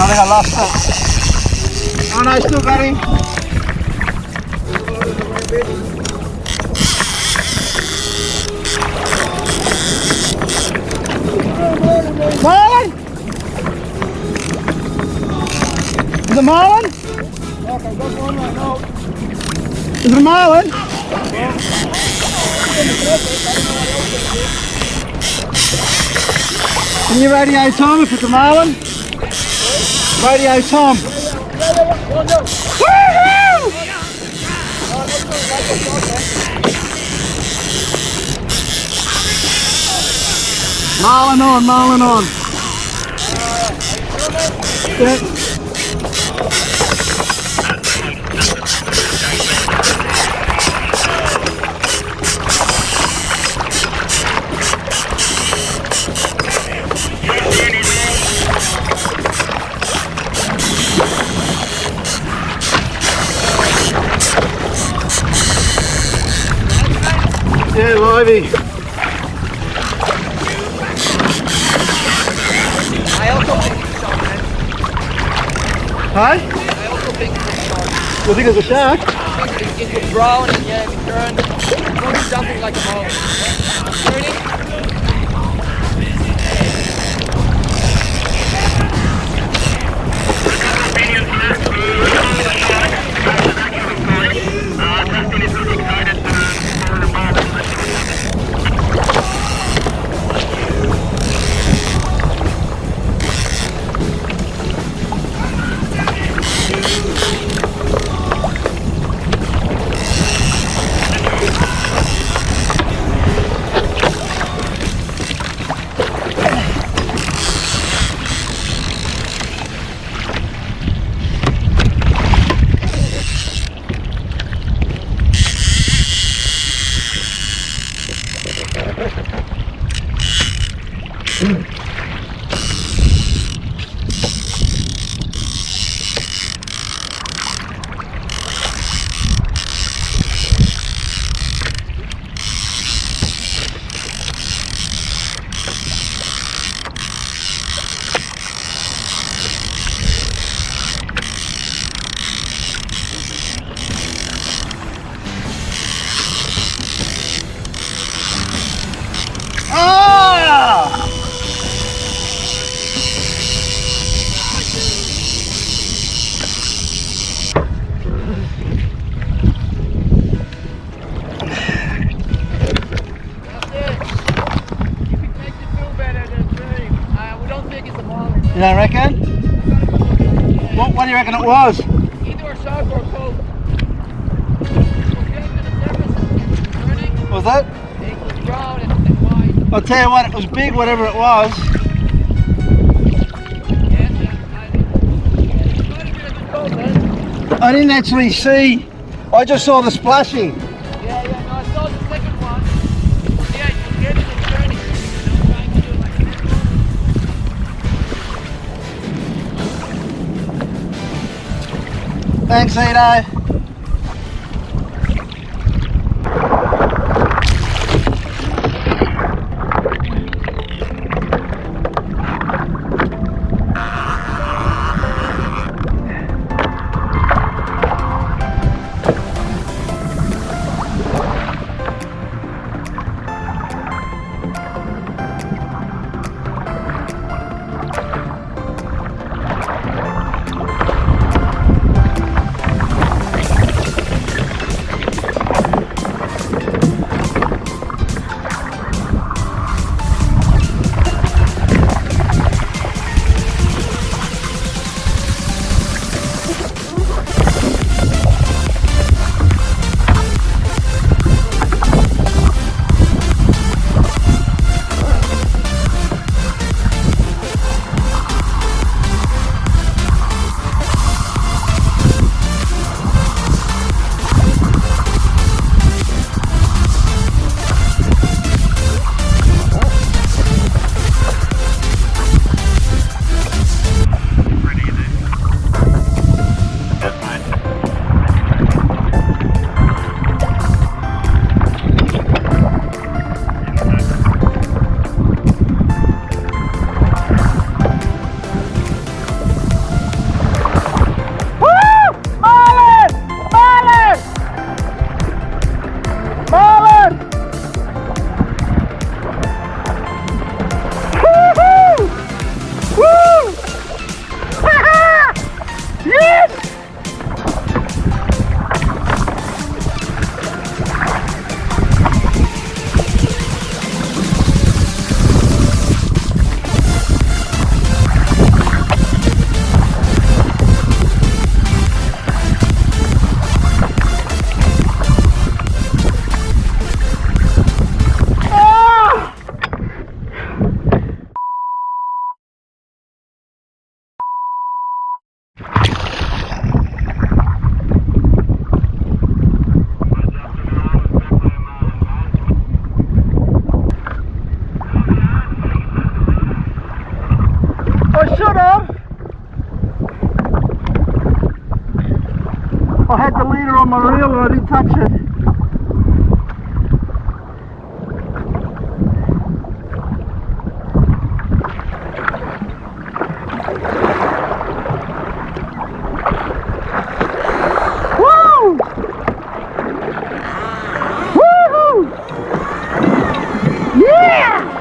think I lost it. Oh no, I still got him. Marlin? Is it Marlin? Okay, got one right now. Is it a Marlin? Can you radio Tom if it's a Marlin? Radio Tom. Woohoo! Marlin on, Marlin on. Yeah. Yeah, livey. I also think it's a shark, man. Hey? I also think it's a shark. You think it's a shark? I think it gets brown and yeah, it turns. It's probably jumping like a ball. Turning. You don't reckon? What do you reckon it was? Either a shark or a coke. Was that? It was brown and white. I'll tell you what, it was big, whatever it was. I didn't actually see, I just saw the splashing. Yeah, no, I saw the second one. Yeah, you get it and turning. I'm trying to do it like that. Thanks, Edo. I had the leader on my reel and I didn't touch it. Woo! Woo-hoo! Yeah!